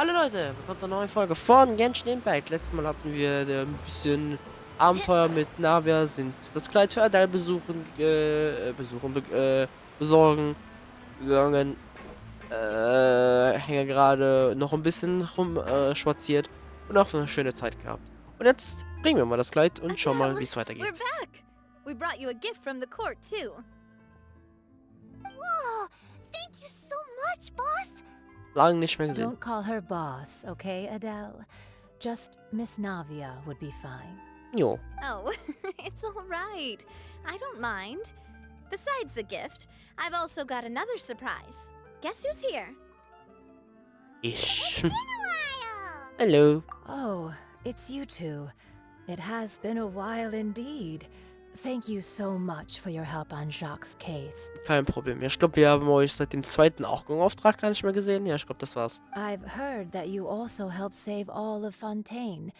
Hallo Leute, willkommen zur neuen Folge von Genshin Impact. Letztes Mal hatten wir ein bisschen Abenteuer mit Navia, sind das Kleid für Adele besorgen gegangen. Hänge gerade noch ein bisschen rum spaziert und auch eine schöne Zeit gehabt. Und jetzt bringen wir mal das Kleid und schauen mal, wie es weitergeht. We're back. We brought you a gift from the court too. Whoa! Thank you so much, boss! Lange nicht mehr gesehen. Don't call her boss, okay, Adele? Just Miss Navia would be fine. Jo. Oh, it's all right. I don't mind. Besides the gift, I've also got another surprise. Guess who's here? Ich. Been a while! Hello. Oh, it's you two. It has been a while indeed. Thank you so much for your help on Jacques' case. Kein Problem. Ich glaube, wir haben euch seit dem zweiten Auftrag gar nicht mehr gesehen. Ja, ich glaube, das war's. I've heard that you also helped save all of Fontaine.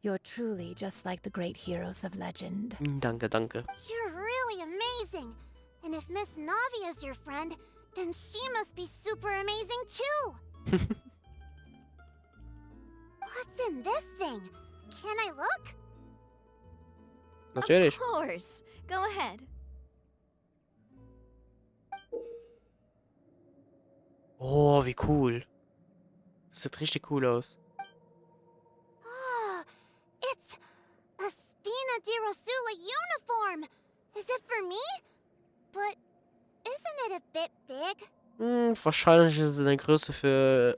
You're truly just like the great heroes of legend. Danke, danke. You're really amazing! And if Miss Navia's your friend, then she must be super amazing too! What's in this thing? Can I look? Natürlich. Of course. Go ahead. Oh, wie cool. Das sieht richtig cool aus. Oh, it's a Spina Di Rosula uniform! Is it for me? But isn't it a bit big? Wahrscheinlich ist es in der Größe für...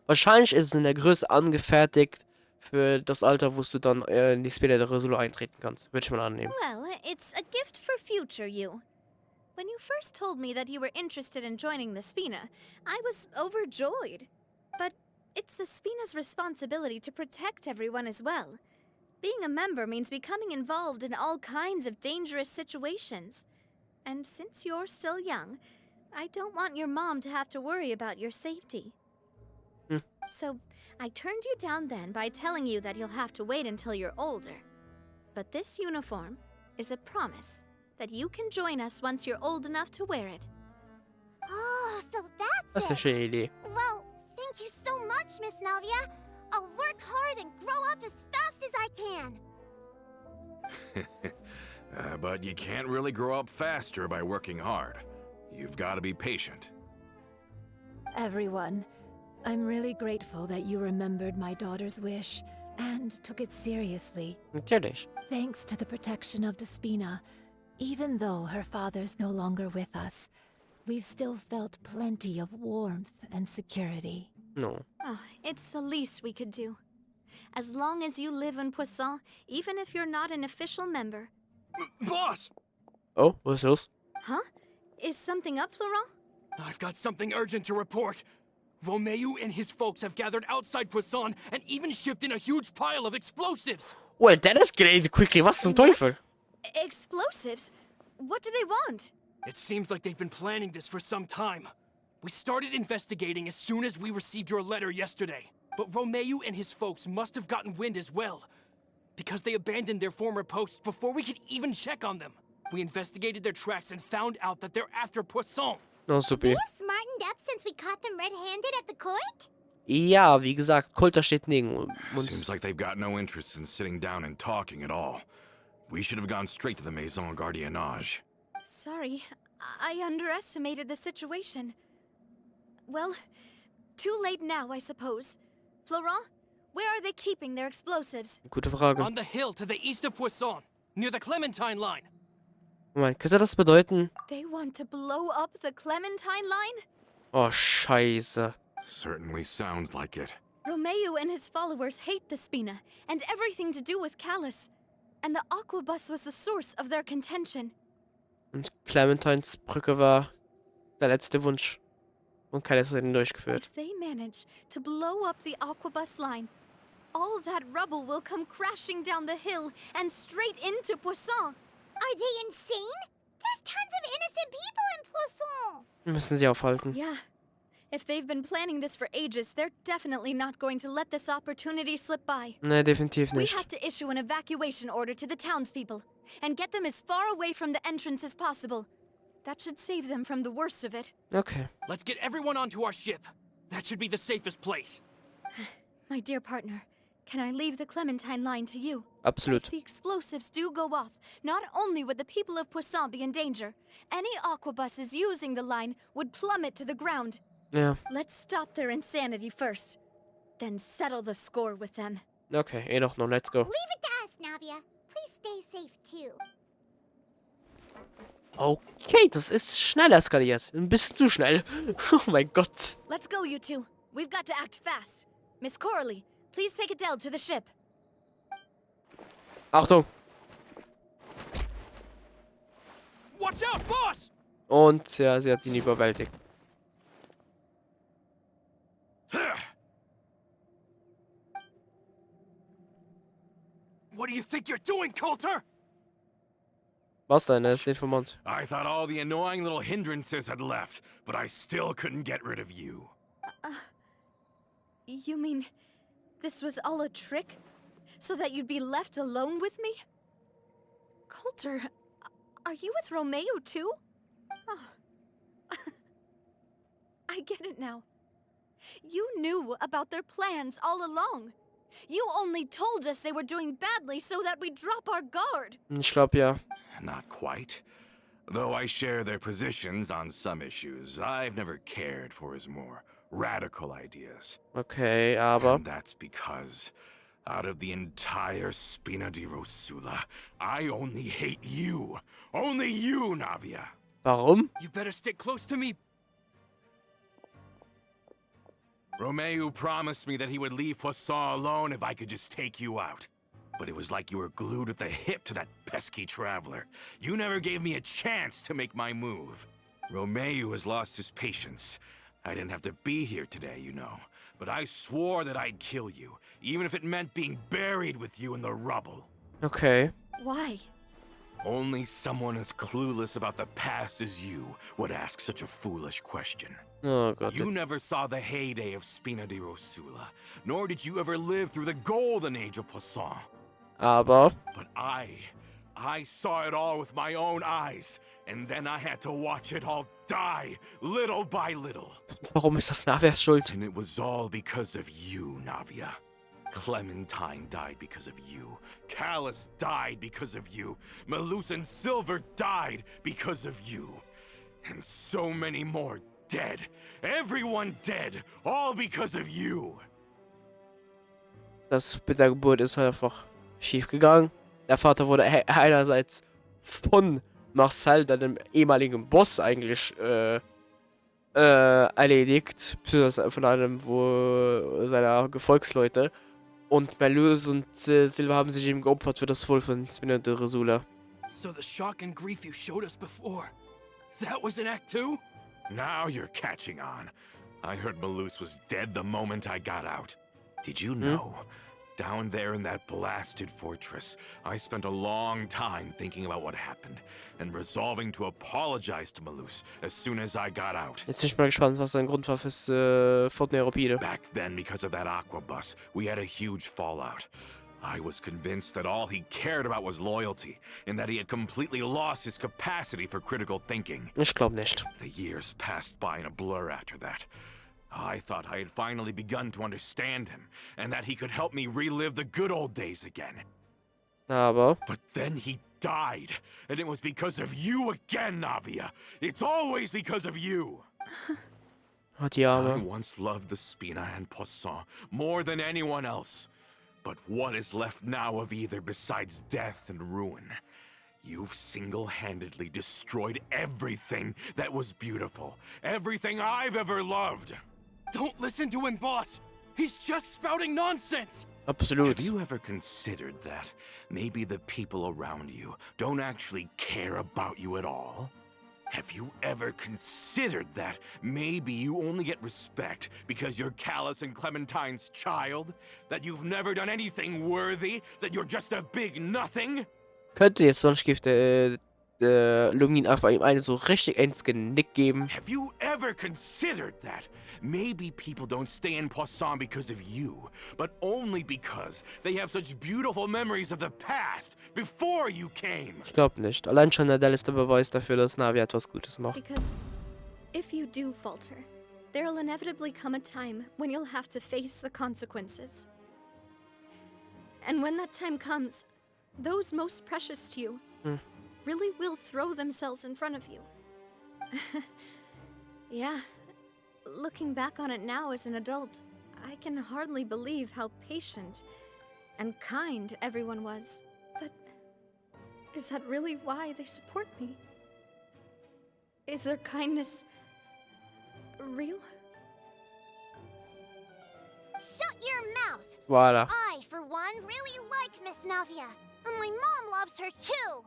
Wahrscheinlich ist es in der Größe angefertigt für das Alter, wo du dann in die Spina Di Rosula eintreten kannst. Würde ich mal annehmen. Well, it's a gift for future you. When you first told me that you were interested in joining the Spina, I was overjoyed. But it's the Spina's responsibility to protect everyone as well. Being a member means becoming involved in all kinds of dangerous situations. And since you're still young, I don't want your mom to have to worry about your safety. So, I turned you down then by telling you that you'll have to wait until you're older. But this uniform is a promise that you can join us once you're old enough to wear it. Oh, so Das ist that's eine it! schöne Idee. Well, thank you so much, Miss Navia. I'll work hard and grow up as fast as I can. But you can't really grow up faster by working hard. You've got to be patient. Everyone, I'm really grateful that you remembered my daughter's wish and took it seriously. Natürlich. Thanks to the protection of the Spina, even though her father's no longer with us, we've still felt plenty of warmth and security. No. Oh, it's the least we could do. As long as you live in Poisson, even if you're not an official member. Boss! Oh, was ist los? Huh? Is something up, Florent? I've got something urgent to report. Romeu and his folks have gathered outside Poisson and even shipped in a huge pile of explosives. Well, that escalated quickly. Was zum Teufel? Explosives? What do they want? It seems like they've been planning this for some time. We started investigating as soon as we received your letter yesterday. But Romeu and his folks must have gotten wind as well, because they abandoned their former posts before we could even check on them. We investigated their tracks and found out that they're after Poisson. No, super. They have smartened up since we caught them red-handed at the court? Ja, wie gesagt, Kulter steht neben uns. Seems like they've got no interest in sitting down and talking at all. We should have gone straight to the Maison Gardiennage. Sorry, I underestimated the situation. Well, too late now, I suppose. Florent, where are they keeping their explosives? Gute Frage. On the hill to the east of Poisson, near the Clementine line. Moment, könnte das bedeuten? They want to blow up the Clementine line? Oh, scheiße. Certainly sounds like it. Romeu and his followers hate the Spina and everything to do with Callus. And the Aquabus was the source of their contention. Und Clementines Brücke war der letzte Wunsch. Und keiner hat ihn durchgeführt. If they manage to blow up the Aquabus line, all that rubble will come crashing down the hill and straight into Poisson. Are they insane? There's tons of innocent people in Poisson! Müssen sie aufhalten. Yeah. If they've been planning this for ages, they're definitely not going to let this opportunity slip by. Ne, definitiv We nicht. have to issue an evacuation order to the townspeople and get them as far away from the entrance as possible. That should save them from the worst of it. Okay. Let's get everyone onto our ship. That should be the safest place. My dear partner, can I leave the Clementine line to you? Absolut. If the explosives do go off, not only would the people of Poisson be in danger, any aquabuses using the line would plummet to the ground. Ja. Let's stop their insanity first, then settle the score with them. Okay, eh doch noch, let's go. Leave it to us, Navia. Please stay safe too. Okay, das ist schnell eskaliert. Ein bisschen zu schnell. Oh mein Gott. Let's go, you two. We've got to act fast. Miss Coralie, please take Adele to the ship. Achtung. Watch out, boss! Und ja, sie hat ihn überwältigt. What do you think you're doing, Coulter? Was denn? Er ist Informant. I thought all the annoying little hindrances had left, but I still couldn't get rid of you. You mean this was all a trick? So that you'd be left alone with me? Coulter, are you with Romeo too? Oh. I get it now. You knew about their plans all along. You only told us they were doing badly so that we'd drop our guard. Ich glaube ja. Not quite. Though I share their positions on some issues, I've never cared for his more radical ideas. Okay, aber... And that's because, out of the entire Spina Di Rosula, I only hate you. Only you, Navia. Warum? You better stick close to me. Romeo promised me that he would leave Poisson alone if I could just take you out. But it was like you were glued at the hip to that pesky traveler. You never gave me a chance to make my move. Romeo has lost his patience. I didn't have to be here today, you know. But I swore that I'd kill you, even if it meant being buried with you in the rubble. Okay. Why? Only someone as clueless about the past as you would ask such a foolish question. Oh Gott. You never saw the heyday of Spina Di Rosula, nor did you ever live through the golden age of Poisson. Aber... But I saw it all with my own eyes, and then I had to watch it all die, little by little. Warum ist das Navias Schuld? And it was all because of you, Navia. Clementine died because of you. Callus died because of you. Malus and Silver died because of you. And so many more dead. Everyone dead. All because of you. Das mit der Geburt ist einfach schief gegangen. Der Vater wurde einerseits von Marcel, dem ehemaligen Boss, eigentlich erledigt. Beziehungsweise von einem seiner Gefolgsleute. Und Malus und Silva haben sich ihm geopfert für das Wohl von Spina Di Rosula. So the shock and grief you showed us before, that was in Act 2? Now you're catching on. I heard Malus was dead the moment I got out. Did you know? Down there in that blasted fortress, I spent a long time thinking about what happened and resolving to apologize to Malus as soon as I got out. Jetzt bin ich mal gespannt, was sein Grund war fürs Fortneuropide. Back then, because of that aquabus, we had a huge fallout. I was convinced that all he cared about was loyalty, and that he had completely lost his capacity for critical thinking. Ich glaube nicht. The years passed by in a blur after that. I thought I had finally begun to understand him, and that he could help me relive the good old days again. Aber... But then he died, and it was because of you again, Navia. It's always because of you. Hat die I Arme. once loved the Spina and Poisson more than anyone else. But what is left now of either besides death and ruin? You've single-handedly destroyed everything that was beautiful. Everything I've ever loved. Don't listen to him, boss! He's just spouting nonsense! Absolut. Have you ever considered that maybe the people around you don't actually care about you at all? Have you ever considered that maybe you only get respect because you're Callus and Clementine's child? That you've never done anything worthy? That you're just a big nothing? Könnte jetzt sonst gibt Lumin einfach ihm eine so richtig ins Genick geben. Have you ever considered that? Maybe people don't stay in Poisson because of you, but only because they have such beautiful memories of the past before you came. Ich glaube nicht. Allein schon Adele ist der Beweis dafür, dass Navia etwas Gutes macht. Because if you do falter, There'll inevitably come a time when you'll have to face the consequences. And when that time comes, those most precious to you really will throw themselves in front of you. Yeah, looking back on it now as an adult, I can hardly believe how patient and kind everyone was. But is that really why they support me? Is their kindness real? Shut your mouth! Voilà. I, for one, really like Miss Navia. And my mom loves her too.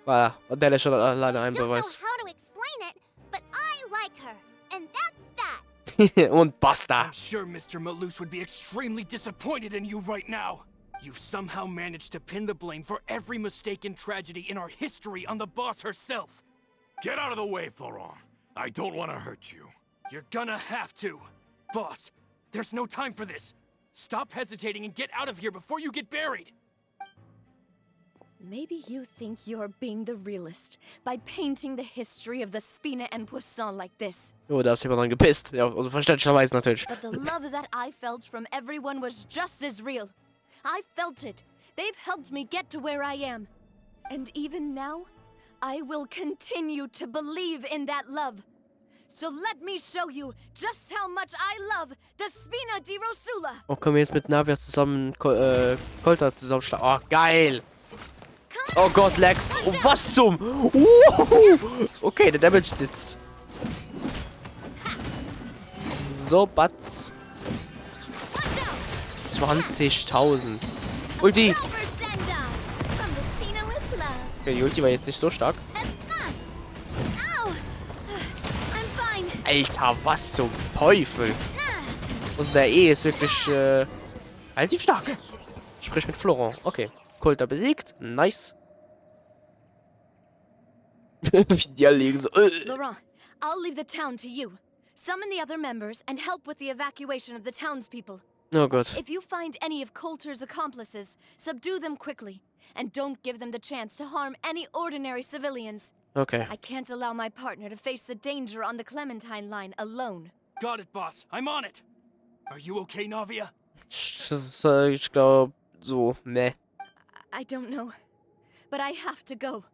Voilà. Und der ist schon alleine I ein don't know Beweis. how to explain it, but I like her. And that's that. Und basta. I'm sure Mr. Malus would be extremely disappointed in you right now. You've somehow managed to pin the blame for every mistake and tragedy in our history on the boss herself. Get out of the way, Florent. I don't want to hurt you. You're gonna have to. Boss, there's no time for this. Stop hesitating and get out of here before you get buried. Maybe you think you're being the realist by painting the history of the Spina and Poisson like this. Oh, da ist jemand dran gepisst. Ja, also verständlicherweise natürlich. But the love that I felt from everyone was just as real. I felt it. They've helped me get to where I am. And even now, I will continue to believe in that love. So let me show you just how much I love the Spina Di Rosula. Oh, können wir jetzt mit Navia zusammen Kolter zusammenschlagen? Oh, geil. Oh Gott, Lex. Oh, was zum? Okay, der Damage sitzt. So, Batz. 20.000. Ulti. Okay, die Ulti war jetzt nicht so stark. Alter, was zum Teufel? Also der E ist wirklich relativ stark. Sprich mit Florent. Okay. Kolter besiegt. Nice. Die alle liegen so. Laurent, I'll leave the town to you. Summon the other members and help with the evacuation of the townspeople. Oh Gott. If you find any of Coulter's accomplices, subdue them quickly. And don't give them the chance to harm any ordinary civilians. Okay. I can't allow my partner to face the danger on the Clementine line alone. Got it, boss. I'm on it. Are you okay, Navia? Ich glaube, so, ne. I don't know. But I have to go.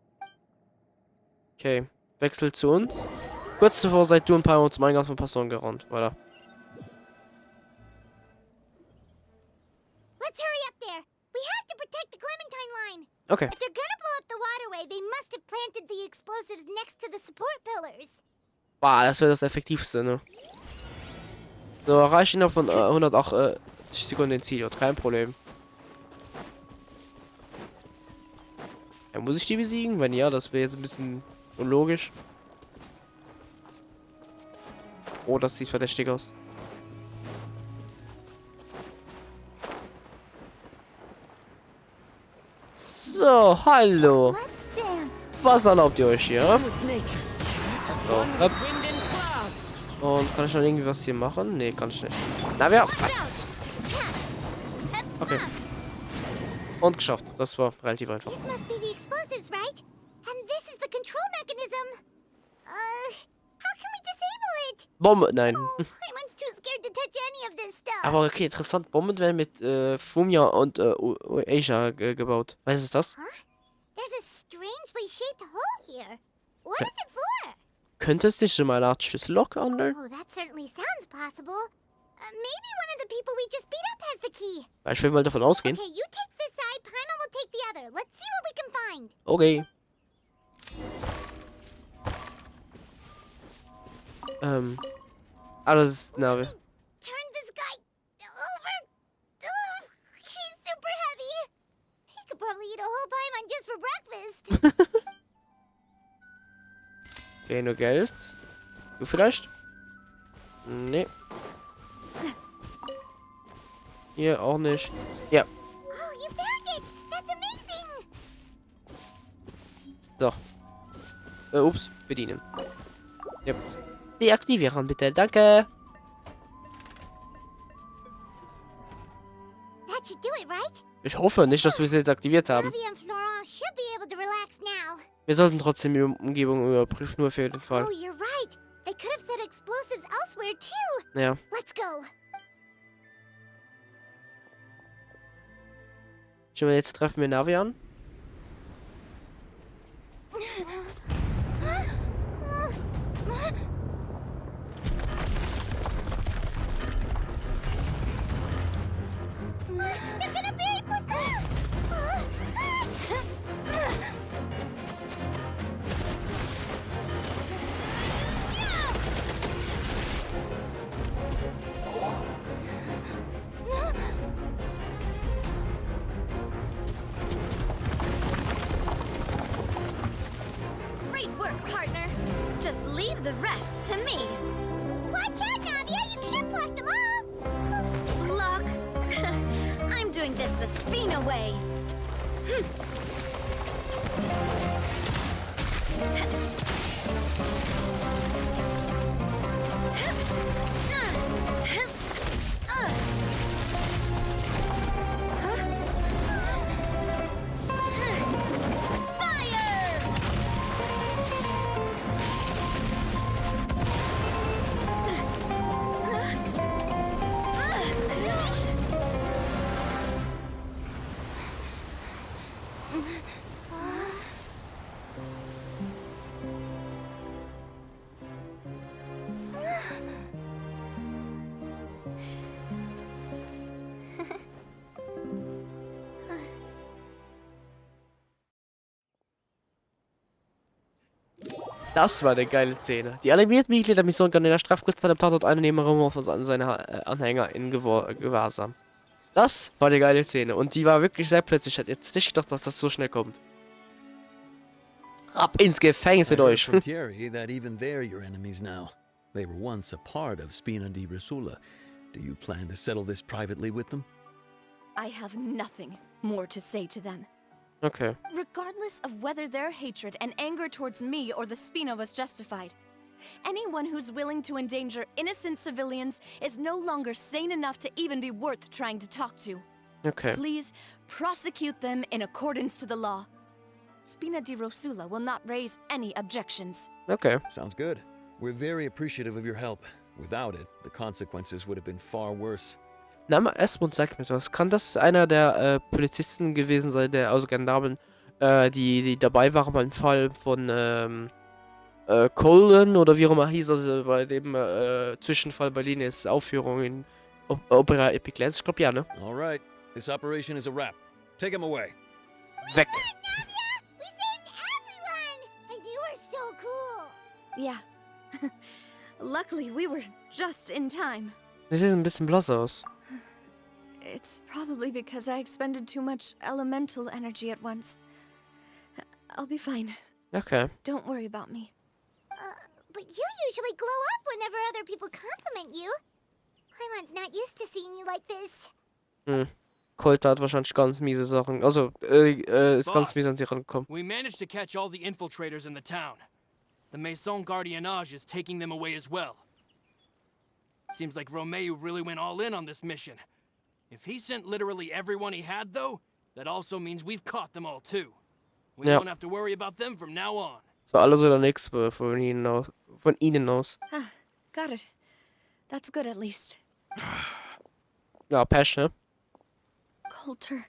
Okay. Wechsel zu uns. Kurz zuvor seid du ein paar Mal zum Eingang von Passon gerannt. Voilà. Let's hurry up there. We have to protect the Clementine line. Okay. If they're gonna blow up the waterway, they must have planted the explosives next to the support pillars. Boah, das wäre das Effektivste, ne? So, erreiche innerhalb von 180 Sekunden den Ziel. Kein Problem. Ja, muss ich die besiegen? Wenn ja, das wäre jetzt ein bisschen unlogisch. Oh, das sieht verdächtig aus. So, hallo. Was erlaubt ihr euch hier? So, ups. Und kann ich noch irgendwie was hier machen? Nee, kann ich nicht. Navia, was? Okay. Und geschafft. Das war relativ einfach. These must be the explosives, right? And this is the control mechanism. How can we disable it? Bombe, nein. Oh, I'm too scared to touch any of this stuff. Aber okay, interessant. Bomben werden mit Fumia und Asia gebaut. Was ist das? Huh? There's a strangely shaped hole here. What is it for? Könnte es nicht so mal eine Art Schlüssellock handeln? Oh, that certainly sounds possible. Maybe one of the people we just beat up has the key. Ich will mal davon ausgehen. Okay, you take this side, Paimon will take the other. Let's see what we can find. Okay. Alles Navi. Turn this guy over. Oh, he's super heavy. He could probably eat a whole Paimon just for breakfast. Okay, nur Geld. Du vielleicht? Nee. Hier auch nicht. Ja. Oh, you found it. That's amazing. So. Ups, bedienen. Ja. Deaktivieren bitte, danke. That should do it, right? Ich hoffe nicht, dass wir es jetzt aktiviert haben. Navia and Florent should be able to relax now. Wir sollten trotzdem die Umgebung überprüfen, nur für den Fall. Oh, you're right. They could have set explosives elsewhere too. Ja. Let's go. Schon mal, jetzt treffen wir Navia an. They're gonna bury Corsair! Great work, partner. Just leave the rest to me. Watch out, Navia! You can't block them all! Block. I'm doing this the Spina way. Das war eine geile Szene. Die animierten Mitglieder der Mission kann in der Strafkurzzeit am Tatort eine Nebenraum von seine Anhänger in Gewahrsam. Das war eine geile Szene und die war wirklich sehr plötzlich. Ich hätte jetzt nicht gedacht, dass das so schnell kommt. Ab ins Gefängnis mit euch. From Thierry that even they're your enemies now. They were once a part of Spina Di Rosula. Do you plan to settle this privately with them? I have nothing more to say to them. Okay. Regardless of whether their hatred and anger towards me or the Spina was justified, anyone who's willing to endanger innocent civilians is no longer sane enough to even be worth trying to talk to. Okay. Please prosecute them in accordance to the law. Spina Di Rosula will not raise any objections. Okay. Sounds good. We're very appreciative of your help. Without it, the consequences would have been far worse. Name Esmond, sag mir was. Kann das einer der Polizisten gewesen sein, der also Gendarmen, die dabei waren beim Fall von Colin oder wie auch immer hieß, also bei dem Zwischenfall Berlins Aufführung in Opera Epic Lens? Ich glaube ja, ne? All right. This operation is a wrap. Take him away. Weg. Navia! We saved everyone! And you were so cool! Yeah. Luckily, we were just in time. Das sieht ein bisschen blass aus. It's probably because I expended too much elemental energy at once. I'll be fine. Okay. Don't worry about me. But you usually glow up whenever other people compliment you. Paimon's not used to seeing you like this. Colt hat wahrscheinlich ganz miese Sachen. Also, ist ganz mies an sie rangekommen. We managed to catch all the infiltrators in the town. The Maison Gardiennage is taking them away as well. Seems like Romeu really went all in on this mission. If he sent literally everyone he had, though, that also means we've caught them all too. We Ja. won't have to worry about them from now on. So, alles oder nichts von ihnen aus. Von ihnen aus. Got it. That's good at least. Ja, Pech, ne? Coulter,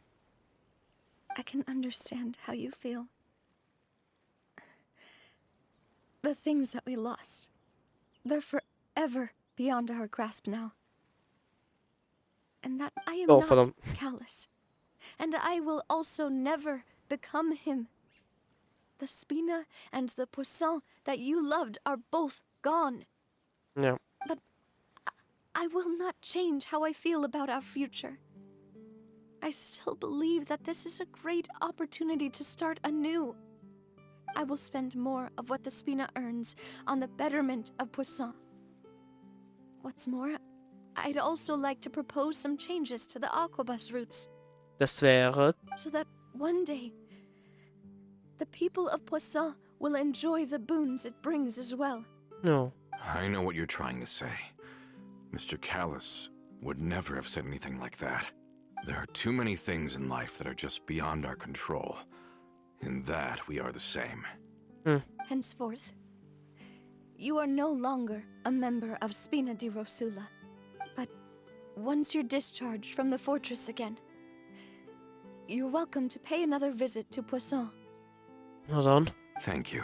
I can understand how you feel. The things that we lost, they're forever beyond our grasp now. And that I am Oh, not verdammt. callous. And I will also never become him. The Spina and the Poisson that you loved are both gone. Ja. But I will not change how I feel about our future. I still believe that this is a great opportunity to start anew. I will spend more of what the Spina earns on the betterment of Poisson. What's more, I'd also like to propose some changes to the aquabus routes, Das wäre... so that one day, the people of Poisson will enjoy the boons it brings as well. No. I know what you're trying to say. Mr. Callus would never have said anything like that. There are too many things in life that are just beyond our control. In that, we are the same. Henceforth, you are no longer a member of Spina Di Rosula. But once you're discharged from the fortress again, you're welcome to pay another visit to Poisson. Na dann. Thank you,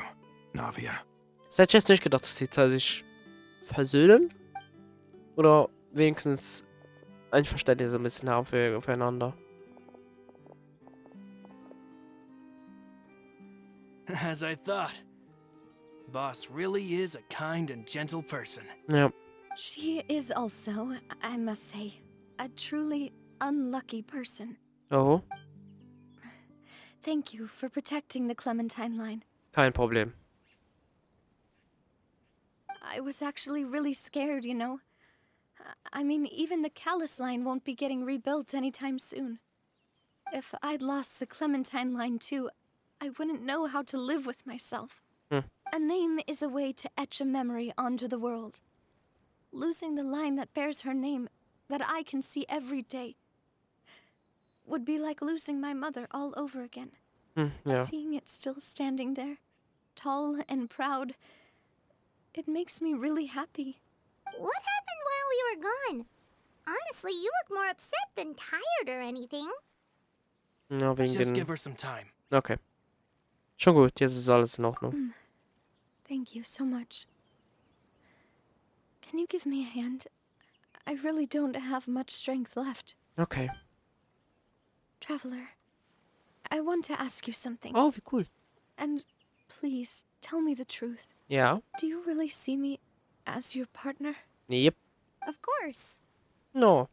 Navia. Das hätte ich jetzt nicht gedacht, dass die zwei sich versöhnen. Oder wenigstens ein Verständnis ein bisschen haben füreinander. As I thought. Boss really is a kind and gentle person. Ja. She is also, I must say, a truly unlucky person. Oh. Thank you for protecting the Clementine line. Kein Problem. I was actually really scared, you know. I mean, even the Callus line won't be getting rebuilt anytime soon. If I'd lost the Clementine line too, I wouldn't know how to live with myself. A name is a way to etch a memory onto the world. Losing the line that bears her name, that I can see every day, would be like losing my mother all over again. Ja. Seeing it still standing there, tall and proud, it makes me really happy. What happened while we were gone? Honestly, you look more upset than tired or anything. Ja, wegen Just den... give her some time. Okay. Schon gut, jetzt ist alles in Ordnung. Thank you so much. Can you give me a hand? I really don't have much strength left. Okay. Traveler, I want to ask you something. Oh, wie cool. And please, tell me the truth. Ja. Do you really see me as your partner? Yep. Of course. No.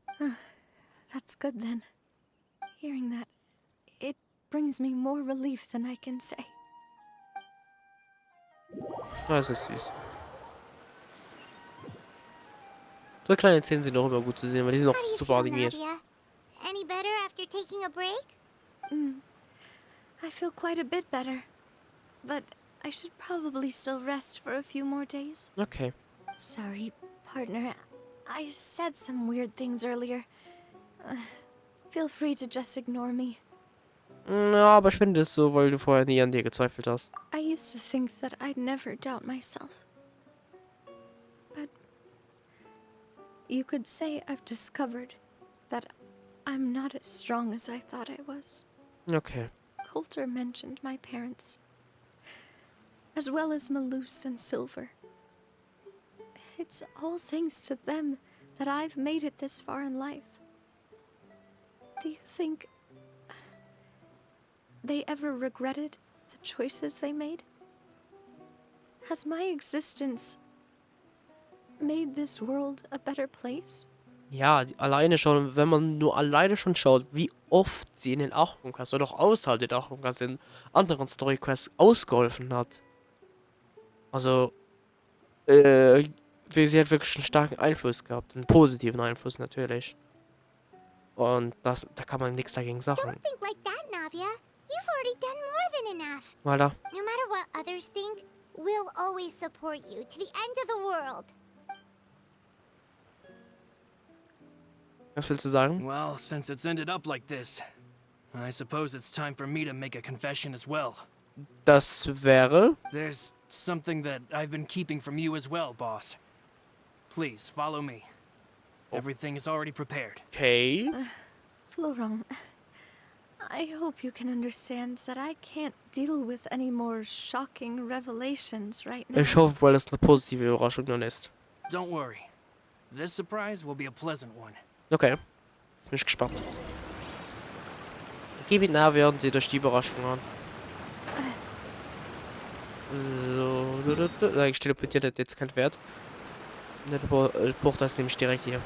That's good then. Hearing that, it brings me more relief than I can say. Das ist süß. So kleine Szenen sind auch immer gut zu sehen, weil die sind auch How do you super feel, animiert. Navia? Any better after taking a break? I feel quite a bit better. But I should probably still rest for a few more days. Okay. Sorry, partner. I said some weird things earlier. Feel free to just ignore me. Ja, aber ich finde es so, weil du vorher nie an dir gezweifelt hast. I used to think that I'd never doubt myself. But you could say I've discovered that I'm not as strong as I thought I was. Okay. Coulter mentioned my parents, as well as Malus and Silver. It's all thanks to them that I've made it this far in life. Do you think they ever regretted the choices they made? Has my existence made this world a better place? Ja, alleine schon, wenn man nur alleine schon schaut, wie oft sie in den Achtung-Quests oder auch außerhalb der Achtung-Quests in anderen Story-Quests ausgeholfen hat. Also, sie hat wirklich einen starken Einfluss gehabt, einen positiven Einfluss natürlich. Und da kann man nichts dagegen sagen. Don't think like that, Navia. You've already done more than enough. Voilà. No matter what others think, we'll always support you to the end of the world. Was willst du sagen? Well, since it's ended up like this, I suppose it's time for me to make a confession as well. Das wäre... There's something that I've been keeping from you as well, boss. Please, follow me. Everything is already prepared. Okay. Florent, I hope you can understand that I can't deal with any more shocking revelations right now. Ich hoffe, weil es eine positive Überraschung dann ist. Don't worry. This surprise will be a pleasant one. Okay. Jetzt bin ich gespannt. Gib ihn Navia und seht euch die Überraschung an. So. Ich teleportiert hat jetzt keinen Wert. Der Portal ist nämlich direkt hier.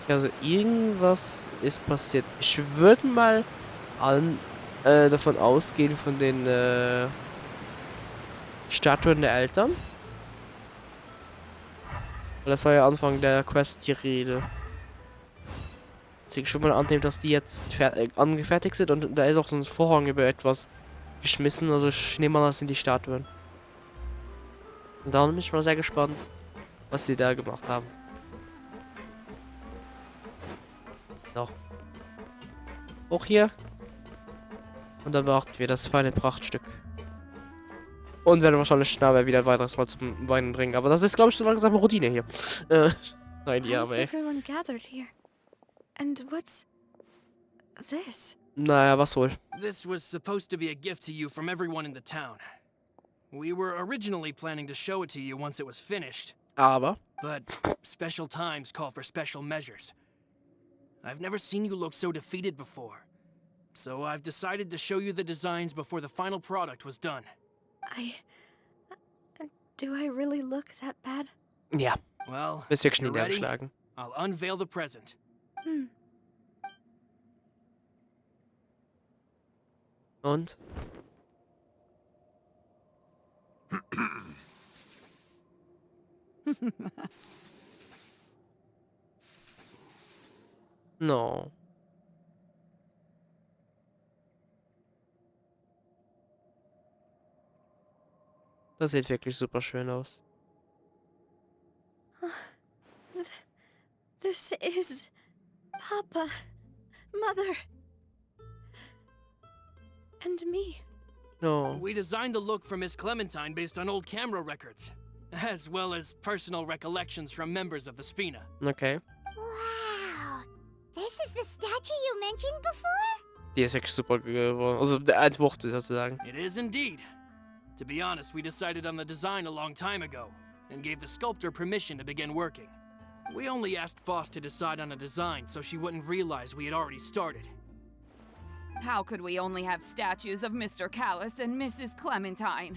Also irgendwas ist passiert. Ich würde mal davon ausgehen von den Statuen der Eltern. Weil das war ja Anfang der Quest die Rede. Deswegen schon mal annehmen, dass die jetzt angefertigt sind und da ist auch so ein Vorhang über etwas geschmissen. Also ich nehme mal, das sind die Statuen. Und da bin ich mal sehr gespannt, was sie da gemacht haben. So. Hoch hier. Und dann beachten wir das feine Prachtstück. Und werde wahrscheinlich schnell wieder ein weiteres Mal zum Weinen bringen. Aber das ist, glaube ich, so langsam Routine hier. Nein, ja, How's aber ey. everyone gathered here? And what's this? Naja, was wohl? This was supposed to be a gift to you from everyone in the town. We were originally planning to show it to you once it was finished. Aber. But special times call for special measures. I've never seen you look so defeated before. So I've decided to show you the designs before the final product was done. Do I really look that bad? Ja. Well, Bist wirklich you're nie ready? niedergeschlagen. I'll unveil the present. Und? No. Das sieht wirklich super schön aus. This is Papa, Mother, and me. No. We designed the look for Miss Clementine based on old camera records, as well as personal recollections from members of the Spina. Okay. Wow. This is the statue you mentioned before? Die ist wirklich super geworden. Also der Entwurf sozusagen. It is indeed. To be honest, we decided on the design a long time ago, and gave the sculptor permission to begin working. We only asked Boss to decide on a design so she wouldn't realize we had already started. How could we only have statues of Mr. Callus and Mrs. Clementine?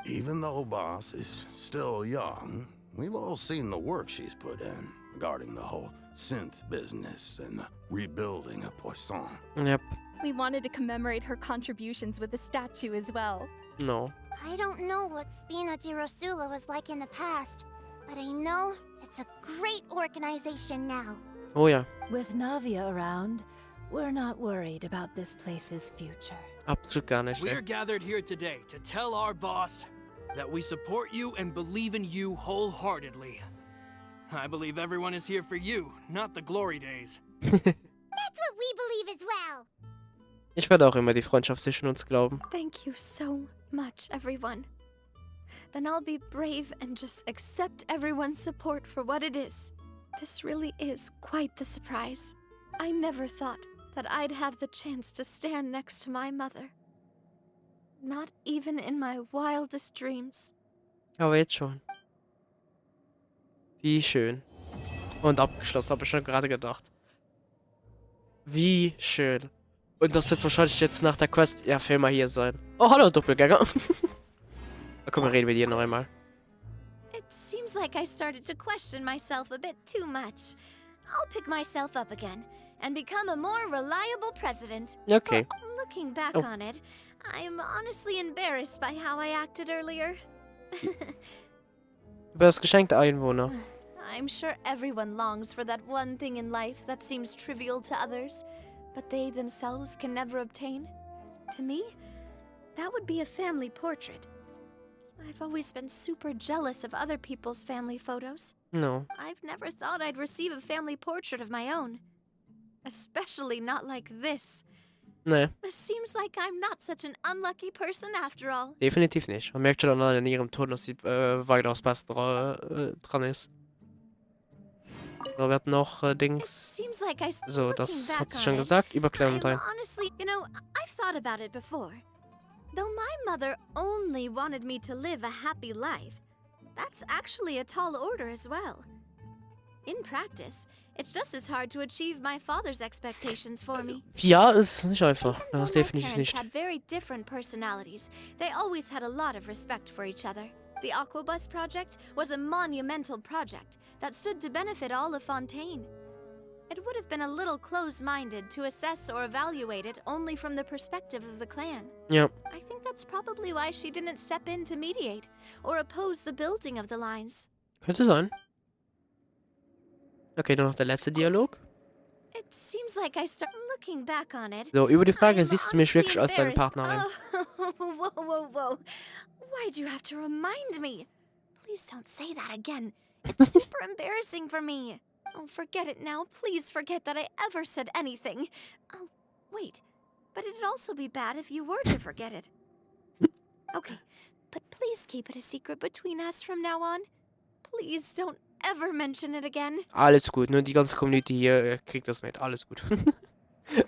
Even though Boss is still young, we've all seen the work she's put in regarding the whole synth business and the rebuilding of Poisson. Yep. We wanted to commemorate her contributions with a statue as well. No. I don't know what Spina Di Rosula was like in the past, but I know it's a great organization now. Oh ja. With Navia around, we're not worried about this place's future. Absolut gar nicht. We're Ey. gathered here today to tell our boss that we support you and believe in you wholeheartedly. I believe everyone is here for you, not the glory days. That's what we believe as well. Ich werde auch immer die Freundschaft zwischen uns glauben. Thank you so much, everyone. Then I'll be brave and just accept everyone's support for what it is. This really is quite the surprise. I never thought that I'd have the chance to stand next to my mother. Not even in my wildest dreams. Aber jetzt schon. Wie schön. Und abgeschlossen, habe ich schon gerade gedacht. Wie schön. Und das wird wahrscheinlich jetzt nach der Quest... Ja, für immer hier sein. Oh, hallo, Doppelgänger. Komm, reden wir dir noch einmal. It seems like I started to question myself a bit too much. I'll pick myself up again and become a more reliable president. Okay. But looking back Oh. on it, I'm honestly embarrassed by how I acted earlier. Über das geschenkte Einwohner. I'm sure everyone longs for that one thing in life that seems trivial to others, but they themselves can never obtain. To me, that would be a family portrait. I've always been super jealous of other people's family photos. No. I've never thought I'd receive a family portrait of my own. Especially not like this. Nee, It seems like I'm not such an unlucky person after all. definitiv nicht. Man merkt schon an ihrem Ton, dass sie weitaus besser dran ist. So, wir hatten noch It Dings. seems like I So, looking das back hat sie on schon it, gesagt. Über I'm Clementine. honestly, I've thought about it before. Though my mother only wanted me to live a happy life, that's actually a tall order as well. In practice, it's just as hard to achieve my father's expectations for me. Ja, es ist nicht einfach. Even Das ist though my definitiv parents nicht. had very different personalities, they always had a lot of respect for each other. The Aquabus project was a monumental project that stood to benefit all of Fontaine. It would have been a little close-minded to assess or evaluate it only from the perspective of the clan. Ja. I think that's probably why she didn't step in to mediate or oppose the building of the lines. Könnte sein. Okay, dann noch der letzte Dialog. It seems like I start looking back on it. So, über die Frage, I'm siehst du mich honestly wirklich als deine embarrassed. Partnerin? Oh, whoa. Why'd you have to remind me? Please don't say that again. It's super embarrassing for me. Oh, forget it now. Please forget that I ever said anything. Oh, wait. But it'd also be bad if you were to forget it. Okay, but Please keep it a secret between us from now on. Please don't ever mention it again. Alles gut, nur die ganze Community hier kriegt das mit. Alles gut.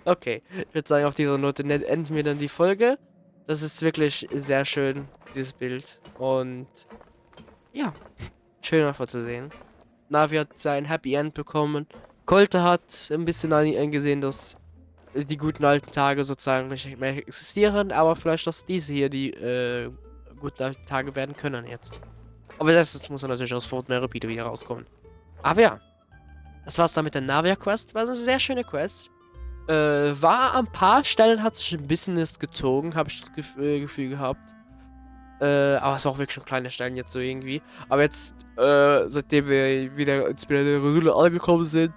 Okay, ich würde sagen, auf dieser Note enden wir dann die Folge. Das ist wirklich sehr schön, dieses Bild. Und ja, schön einfach zu sehen. Navia hat sein Happy End bekommen. Colte hat ein bisschen angesehen, dass die guten alten Tage sozusagen nicht mehr existieren, aber vielleicht, dass diese hier die guten alten Tage werden können jetzt. Aber das muss dann natürlich aus Fortnite Repeater wieder rauskommen. Aber ja, das war's dann mit der Navia Quest. War eine sehr schöne Quest. War an ein paar Stellen hat sich ein bisschen gezogen, habe ich das Gefühl gehabt. Aber es war auch wirklich schon kleine Stellen jetzt so irgendwie. Aber jetzt, seitdem wir wieder in Spina Di Rosula angekommen sind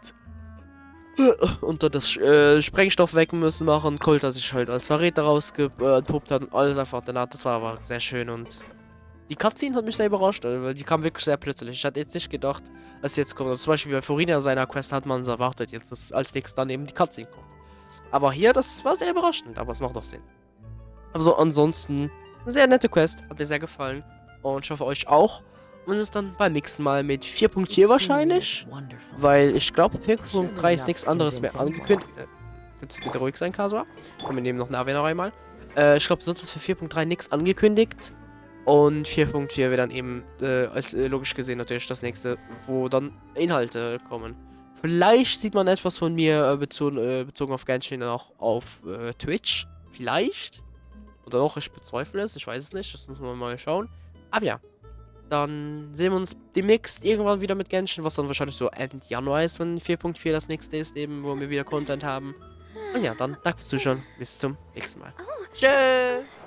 und dort das Sprengstoff weg müssen machen, Colt sich halt als Verräter rausgepuppt hat und alles einfach danach. Das war aber sehr schön und die Cutscene hat mich sehr überrascht, weil die kam wirklich sehr plötzlich. Ich hatte jetzt nicht gedacht, dass sie jetzt kommt. Also zum Beispiel bei Furina seiner Quest hat man es erwartet, jetzt dass als nächstes dann eben die Cutscene kommt. Aber hier, das war sehr überraschend, aber es macht doch Sinn. Also ansonsten, eine sehr nette Quest, hat mir sehr gefallen. Und ich hoffe euch auch. Und es dann beim nächsten Mal mit 4.4 wahrscheinlich. Weil ich glaube, 4.3 ist nichts anderes mehr angekündigt. Kannst du bitte ruhig sein, Kasua? Komm, wir nehmen noch Navia noch einmal. Ich glaube, sonst ist für 4.3 nichts angekündigt. Und 4.4 wird dann eben, als logisch gesehen natürlich das nächste, wo dann Inhalte kommen. Vielleicht sieht man etwas von mir bezogen auf Genshin auch auf Twitch. Vielleicht. Oder auch, ich bezweifle es, ich weiß es nicht, das müssen wir mal schauen. Aber ja, dann sehen wir uns demnächst irgendwann wieder mit Genshin, was dann wahrscheinlich so Ende Januar ist, wenn 4.4 das nächste ist, eben, wo wir wieder Content haben. Und ja, dann danke fürs Zuschauen, bis zum nächsten Mal. Tschüss!